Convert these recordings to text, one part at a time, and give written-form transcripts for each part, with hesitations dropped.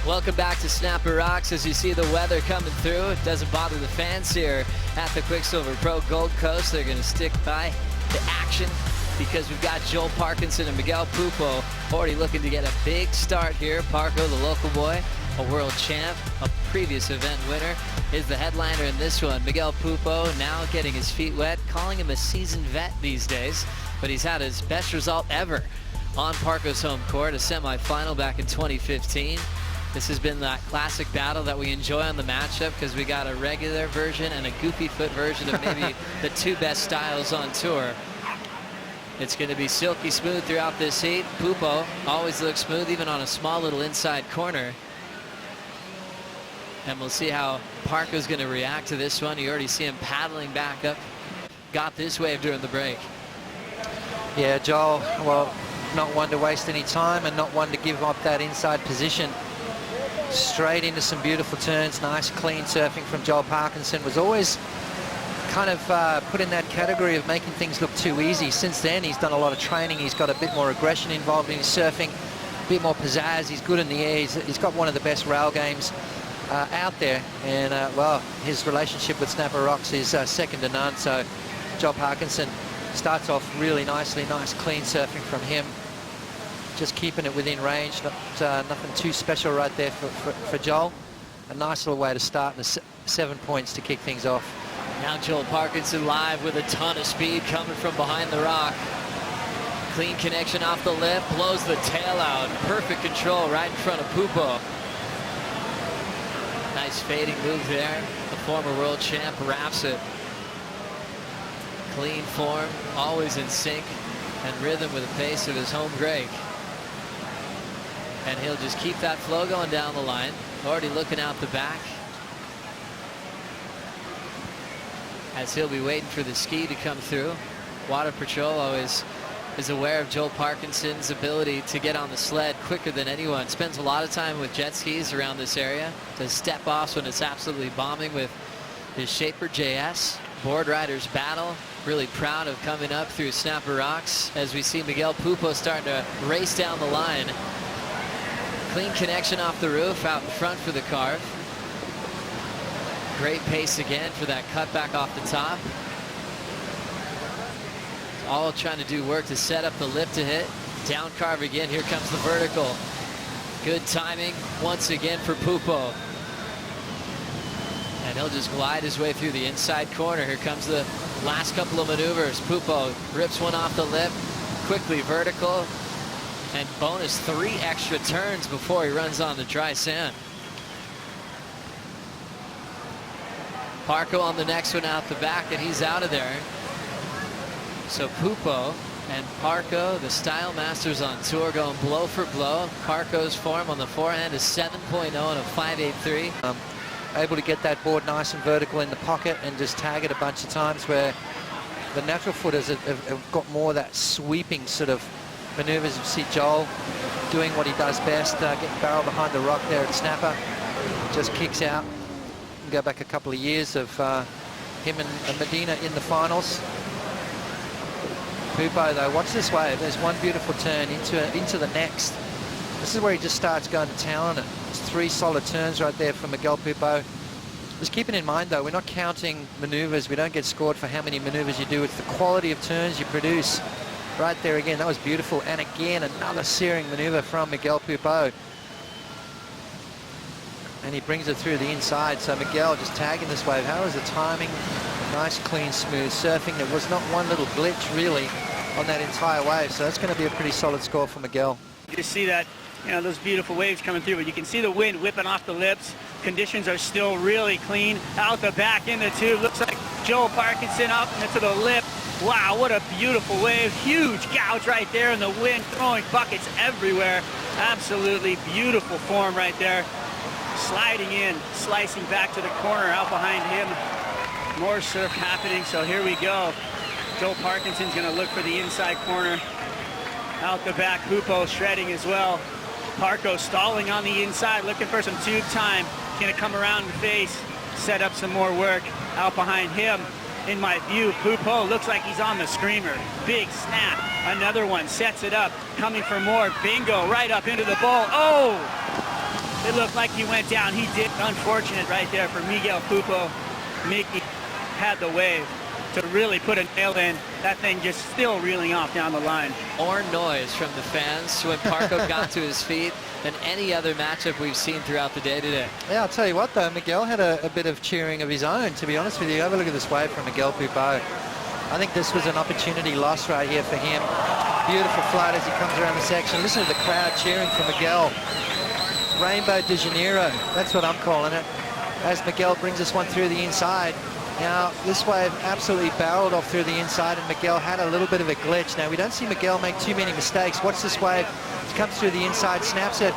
Welcome back to Snapper Rocks. As you see the weather coming through, it doesn't bother the fans here at the Quiksilver Pro Gold Coast. They're going to stick by the action because we've got Joel Parkinson and Miguel Pupo already looking to get a big start here. Parko, the local boy, a world champ, a previous event winner, is the headliner in this one. Miguel Pupo now getting his feet wet, calling him a seasoned vet these days, but he's had his best result ever on Parko's home court, a semifinal back in 2015. This has been that classic battle that we enjoy on the matchup because we got a regular version and a goofy foot version of maybe the two best styles on tour. It's going to be silky smooth throughout this heat. Pupo always looks smooth even on a small little inside corner. And we'll see how Parko's going to react to this one. You already see him paddling back up. Got this wave during the break. Yeah, Joel, well, not one to waste any time and not one to give up that inside position. Straight into some beautiful turns. Nice clean surfing from Joel Parkinson. Was always kind of put in that category of making things look too easy. Since then, he's done a lot of training. He's got a bit more aggression involved in his surfing, a bit more pizzazz. He's good in the air. He's got one of the best rail games out there. And, well, his relationship with Snapper Rocks is second to none. So Joel Parkinson starts off really nicely. Nice clean surfing from him. Just keeping it within range, nothing too special right there for Joel. A nice little way to start and 7 points to kick things off. Now Joel Parkinson live with a ton of speed coming from behind the rock. Clean connection off the lip, blows the tail out. Perfect control right in front of Pupo. Nice fading move there. The former world champ wraps it. Clean form, always in sync and rhythm with the pace of his home break. And he'll just keep that flow going down the line. Already looking out the back. As he'll be waiting for the ski to come through. Water Patrol always is aware of Joel Parkinson's ability to get on the sled quicker than anyone. Spends a lot of time with jet skis around this area. Does step offs when it's absolutely bombing with his Shaper JS. Board riders battle. Really proud of coming up through Snapper Rocks as we see Miguel Pupo starting to race down the line. Clean connection off the roof, out in front for the carve. Great pace again for that cutback off the top. All trying to do work to set up the lip to hit. Down carve again, here comes the vertical. Good timing once again for Pupo. And he'll just glide his way through the inside corner. Here comes the last couple of maneuvers. Pupo rips one off the lip, quickly vertical. And bonus 3 extra turns before he runs on the dry sand. Parko on the next one out the back, and he's out of there. So Pupo and Parko, the style masters on tour, going blow for blow. Parko's form on the forehand is 7.0 and a 5.83. Able to get that board nice and vertical in the pocket and just tag it a bunch of times, where the natural footers have got more of that sweeping sort of maneuvers. You see Joel doing what he does best, getting barrel behind the rock there at Snapper. Just kicks out. Go back a couple of years of him and Medina in the finals. Pupo though, watch this wave. There's one beautiful turn into the next. This is where he just starts going to town on it. It's 3 solid turns right there for Miguel Pupo. Just keeping in mind though, we're not counting maneuvers. We don't get scored for how many maneuvers you do. It's the quality of turns you produce. Right there again, that was beautiful. And again, another searing maneuver from Miguel Pupo. And he brings it through the inside. So Miguel just tagging this wave. How is the timing? Nice, clean, smooth surfing. There was not one little glitch really on that entire wave. So that's going to be a pretty solid score for Miguel. You see that, those beautiful waves coming through, but you can see the wind whipping off the lips. Conditions are still really clean. Out the back in the tube. Looks like Joel Parkinson up into the lip. Wow, what a beautiful wave. Huge gouge right there in the wind, throwing buckets everywhere. Absolutely beautiful form right there. Sliding in, slicing back to the corner out behind him. More surf happening, so here we go. Joel Parkinson's gonna look for the inside corner. Out the back, Pupo shredding as well. Parko stalling on the inside, looking for some tube time. Gonna come around the face, set up some more work. Out behind him, in my view, Pupo looks like he's on the screamer. Big snap, another one, sets it up, coming for more. Bingo, right up into the bowl. Oh! It looked like he went down. He did. Unfortunate right there for Miguel Pupo. Mickey had the wave to really put a nail in. That thing just still reeling off down the line. More noise from the fans when Parko got to his feet than any other matchup we've seen throughout the day today. Yeah, I'll tell you what though, Miguel had a bit of cheering of his own, to be honest with you. Have a look at this wave from Miguel Pupo. I think this was an opportunity lost right here for him. Beautiful flight as he comes around the section. Listen to the crowd cheering for Miguel. Rainbow de Janeiro, that's what I'm calling it, as Miguel brings this one through the inside. Now, this wave absolutely barreled off through the inside, and Miguel had a little bit of a glitch. Now, we don't see Miguel make too many mistakes. Watch this wave. It comes through the inside, snaps it,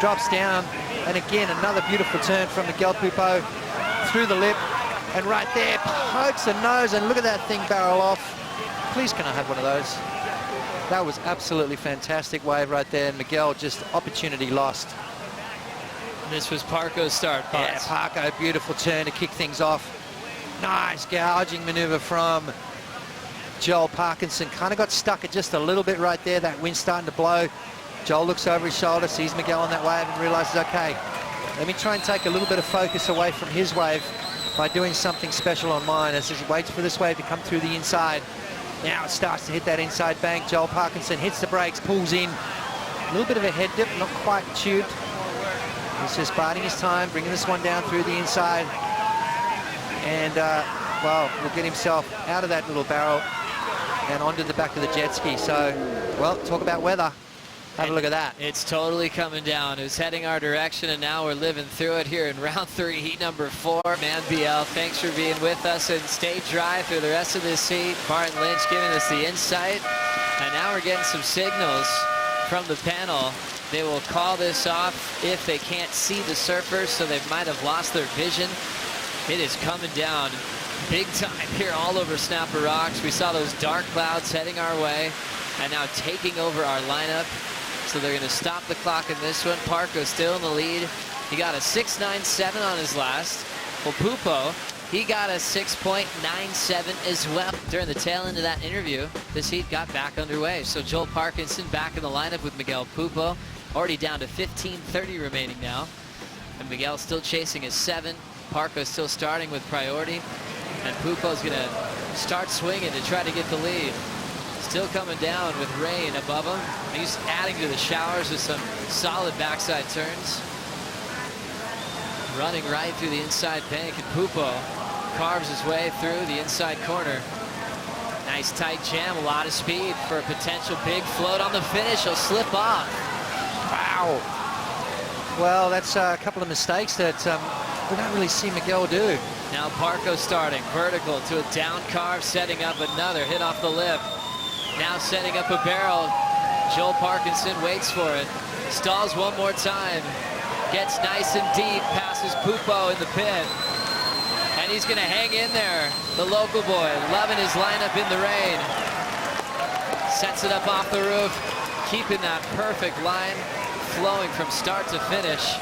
drops down, and again, another beautiful turn from Miguel Pupo through the lip, and right there, pokes the nose, and look at that thing barrel off. Please, can I have one of those? That was absolutely fantastic wave right there, and Miguel just opportunity lost. This was Parko's start. Yeah, Parko, beautiful turn to kick things off. Nice gouging maneuver from Joel Parkinson. Kind of got stuck at just a little bit right there. That wind starting to blow. Joel looks over his shoulder, sees Miguel on that wave and realizes, okay, let me try and take a little bit of focus away from his wave by doing something special on mine as he waits for this wave to come through the inside. Now it starts to hit that inside bank. Joel Parkinson hits the brakes, pulls in. A little bit of a head dip, not quite tubed. He's just biding his time, bringing this one down through the inside. And, well, will get himself out of that little barrel and onto the back of the jet ski. So, well, talk about weather. Have a look at that. It's totally coming down. It was heading our direction, and now we're living through it here in round 3, heat number 4. Man, BL, thanks for being with us, and stay dry through the rest of this heat. Martin Lynch giving us the insight, and now we're getting some signals from the panel. They will call this off if they can't see the surfers, so they might have lost their vision. It is coming down big time here all over Snapper Rocks. We saw those dark clouds heading our way and now taking over our lineup. So they're going to stop the clock in this one. Parko still in the lead. He got a 6.97 on his last. Well, Pupo, he got a 6.97 as well. During the tail end of that interview, this heat got back underway. So Joel Parkinson back in the lineup with Miguel Pupo. Already down to 15:30 remaining now. And Miguel still chasing his 7. Parko still starting with priority. And Pupo's going to start swinging to try to get the lead. Still coming down with rain above him. He's adding to the showers with some solid backside turns. Running right through the inside bank, and Pupo carves his way through the inside corner. Nice tight jam, a lot of speed for a potential big float on the finish. He'll slip off. Wow. Well, that's a couple of mistakes that we don't really see Miguel do. Now Parko starting vertical to a down carve, setting up another hit off the lip. Now setting up a barrel. Joel Parkinson waits for it. Stalls one more time. Gets nice and deep, passes Pupo in the pit. And he's going to hang in there. The local boy loving his lineup in the rain. Sets it up off the roof, keeping that perfect line flowing from start to finish.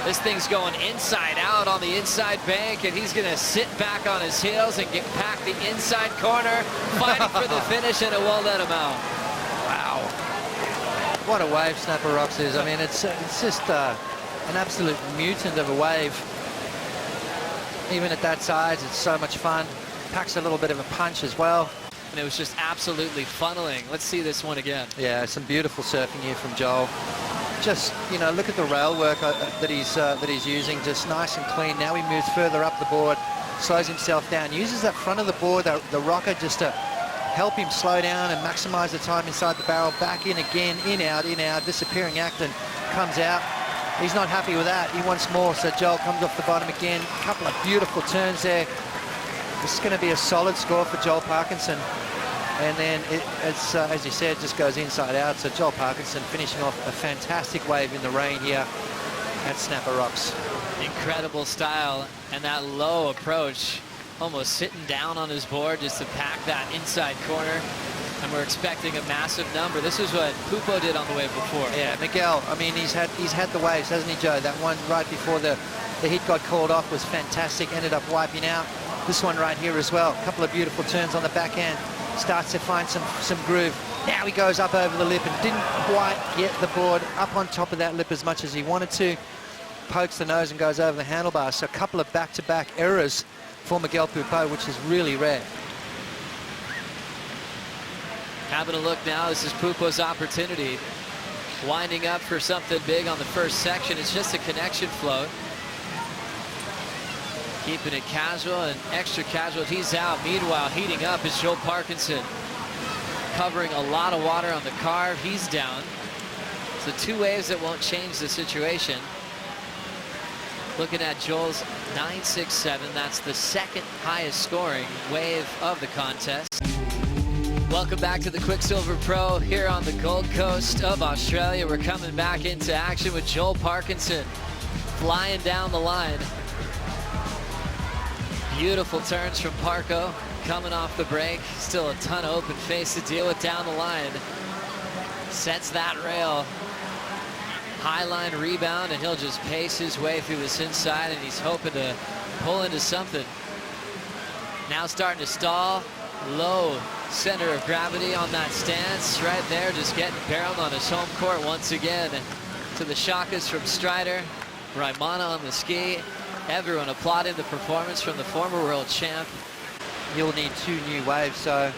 This thing's going inside out on the inside bank, and he's going to sit back on his heels and get packed the inside corner, fighting for the finish, and it won't let him out. Wow. What a wave Snapper Rocks is. I mean, it's just an absolute mutant of a wave. Even at that size, it's so much fun. Packs a little bit of a punch as well. And it was just absolutely funneling. Let's see this one again. Yeah, some beautiful surfing here from Joel. Just, you know, look at the rail work that he's using, just nice and clean. Now he moves further up the board, slows himself down, uses that front of the board, the rocker, just to help him slow down and maximize the time inside the barrel. Back in again, in, out, disappearing act, and comes out. He's not happy with that. He wants more, so Joel comes off the bottom again. A couple of beautiful turns there. This is going to be a solid score for Joel Parkinson. And then, it's, as you said, just goes inside out. So Joel Parkinson finishing off a fantastic wave in the rain here at Snapper Rocks. Incredible style, and that low approach, almost sitting down on his board just to pack that inside corner. And we're expecting a massive number. This is what Pupo did on the wave before. Yeah, Miguel, I mean, he's had the waves, hasn't he, Joe? That one right before the heat got called off was fantastic, ended up wiping out. This one right here as well. A couple of beautiful turns on the backhand. Starts to find some groove. Now he goes up over the lip and didn't quite get the board up on top of that lip as much as he wanted to. pokes the nose and goes over the handlebars. So a couple of back-to-back errors for Miguel Pupo, which is really rare. Having a look now, this is Pupo's opportunity. Winding up for something big on the first section. It's just a connection float. Keeping it casual and extra casual. He's out. Meanwhile, heating up is Joel Parkinson. Covering a lot of water on the carve. He's down. So 2 waves that won't change the situation. Looking at Joel's 9.67. That's the second highest scoring wave of the contest. Welcome back to the Quiksilver Pro here on the Gold Coast of Australia. We're coming back into action with Joel Parkinson flying down the line. Beautiful turns from Parko coming off the break. Still a ton of open face to deal with down the line. Sets that rail. High line rebound, and he'll just pace his way through this inside, and he's hoping to pull into something. Now starting to stall. Low center of gravity on that stance right there, just getting barreled on his home court once again. To the shakas from Strider, Raimana on the ski. Everyone applauding the performance from the former world champ. You'll need 2 new waves, so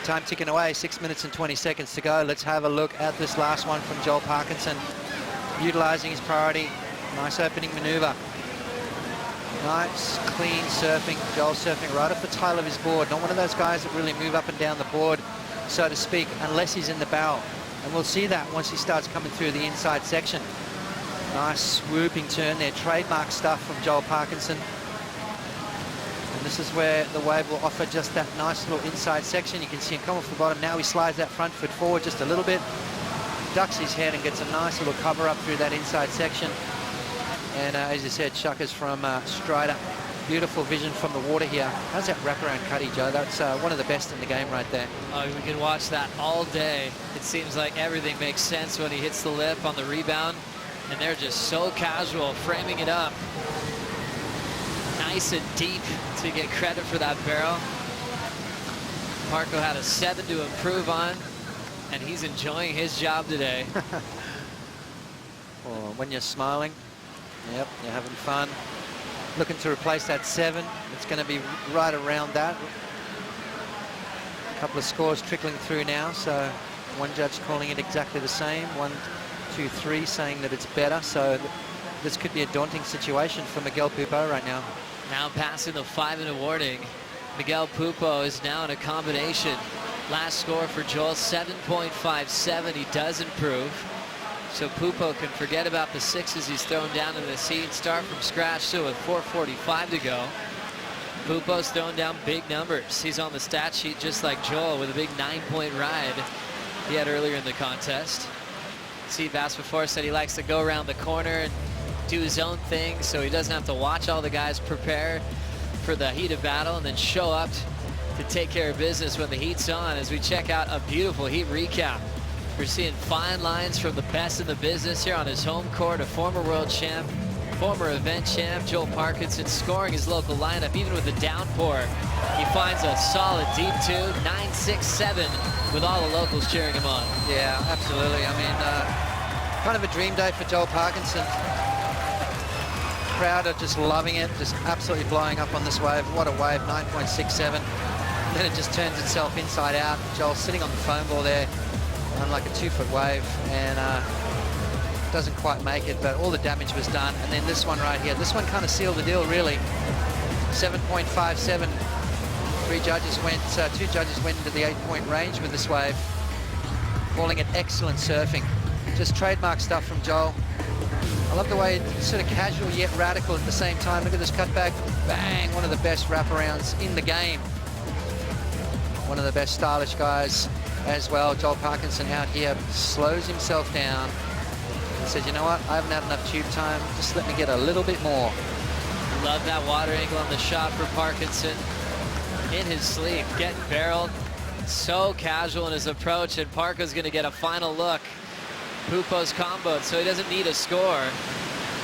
time ticking away, 6 minutes and 20 seconds to go. Let's have a look at this last one from Joel Parkinson, utilizing his priority. Nice opening maneuver. Nice, clean surfing. Joel surfing right off the tail of his board. Not one of those guys that really move up and down the board, so to speak, unless he's in the barrel. And we'll see that once he starts coming through the inside section. Nice swooping turn there. Trademark stuff from Joel Parkinson. And this is where the wave will offer just that nice little inside section. You can see him come off the bottom. Now he slides that front foot forward just a little bit. Ducks his head and gets a nice little cover up through that inside section. And as you said, shuckers from Strider. Beautiful vision from the water here. How's that wraparound cutty, Joe? That's one of the best in the game right there. Oh, we can watch that all day. It seems like everything makes sense when he hits the lip on the rebound. And they're just so casual, framing it up. Nice and deep to get credit for that barrel. Parko had a 7 to improve on, and he's enjoying his job today. Well, when you're smiling, yep, you're having fun. Looking to replace that 7. It's going to be right around that. A couple of scores trickling through now, so one judge calling it exactly the same. 1, 2, 3 saying that it's better, so this could be a daunting situation for Miguel Pupo right now. Now passing the 5-minute warning. Miguel Pupo is now in a combination. Last score for Joel, 7.57. He does improve. So Pupo can forget about the 6s he's thrown down in this heat. Start from scratch, so with 4:45 to go. Pupo's thrown down big numbers. He's on the stat sheet just like Joel with a big 9-point ride he had earlier in the contest. Steve asked before, said he likes to go around the corner and do his own thing, so he doesn't have to watch all the guys prepare for the heat of battle and then show up to take care of business when the heat's on. As we check out a beautiful heat recap, we're seeing fine lines from the best in the business here on his home court. A former world champ, former event champ, Joel Parkinson, scoring his local lineup even with a downpour. He finds a solid deep 2, 9.67, with all the locals cheering him on. Yeah, absolutely. I mean, kind of a dream day for Joel Parkinson. Crowd are just loving it, just absolutely blowing up on this wave. What a wave, 9.67. And then it just turns itself inside out. Joel sitting on the foam ball there on like a 2-foot wave, and doesn't quite make it, but all the damage was done. And then this one right here, this one kind of sealed the deal, really. 7.57. 2 judges went into the 8-point range with this wave, calling it excellent surfing. Just trademark stuff from Joel. I love the way it's sort of casual yet radical at the same time. Look at this cutback. Bang! One of the best wraparounds in the game. One of the best stylish guys as well. Joel Parkinson out here slows himself down and says, you know what? I haven't had enough tube time. Just let me get a little bit more. Love that water angle on the shot for Parkinson. In his sleep, getting barreled. So casual in his approach, and Parko's going to get a final look. Pupo's comboed, so he doesn't need a score,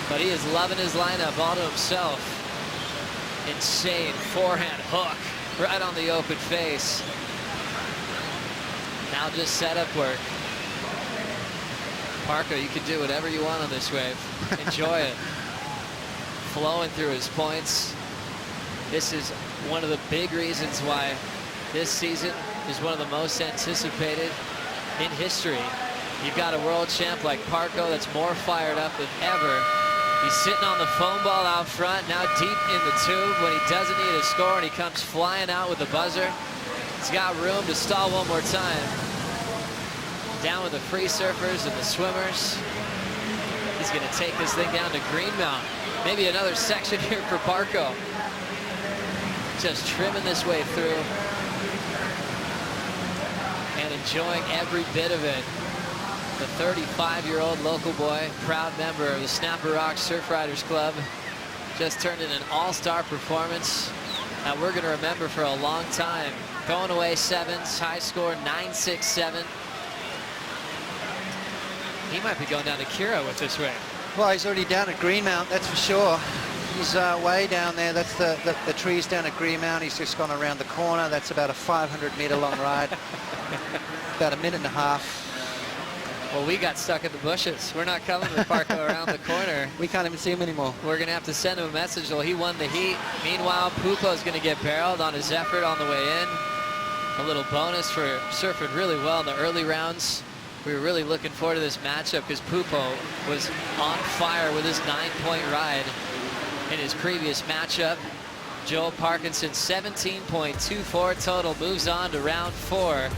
but he is loving his lineup all to himself. Insane forehand hook right on the open face. Now just setup work. Parko, you can do whatever you want on this wave. Enjoy it. Flowing through his points. This is one of the big reasons why this season is one of the most anticipated in history. You've got a world champ like Parko that's more fired up than ever. He's sitting on the foam ball out front, now deep in the tube when he doesn't need a score, and he comes flying out with the buzzer. He's got room to stall one more time. Down with the free surfers and the swimmers. He's going to take this thing down to Greenmount. Maybe another section here for Parko. Just trimming this way through and enjoying every bit of it. The 35-year-old local boy, proud member of the Snapper Rock Surf Riders Club, just turned in an all-star performance that we're going to remember for a long time. Going away sevens, high score 9.67. He might be going down to Kira with this wave. Well, he's already down at Greenmount, that's for sure. He's way down there. That's the trees down at Greenmount. He's just gone around the corner. That's about a 500-meter long ride. About a minute and a half. Well, we got stuck in the bushes. We're not coming with Parko around the corner. We can't even see him anymore. We're going to have to send him a message. Well, he won the heat. Meanwhile, Pupo is going to get barreled on his effort on the way in. A little bonus for surfing really well in the early rounds. We were really looking forward to this matchup because Pupo was on fire with his 9-point ride in his previous matchup. Joel Parkinson, 17.24 total, moves on to round 4.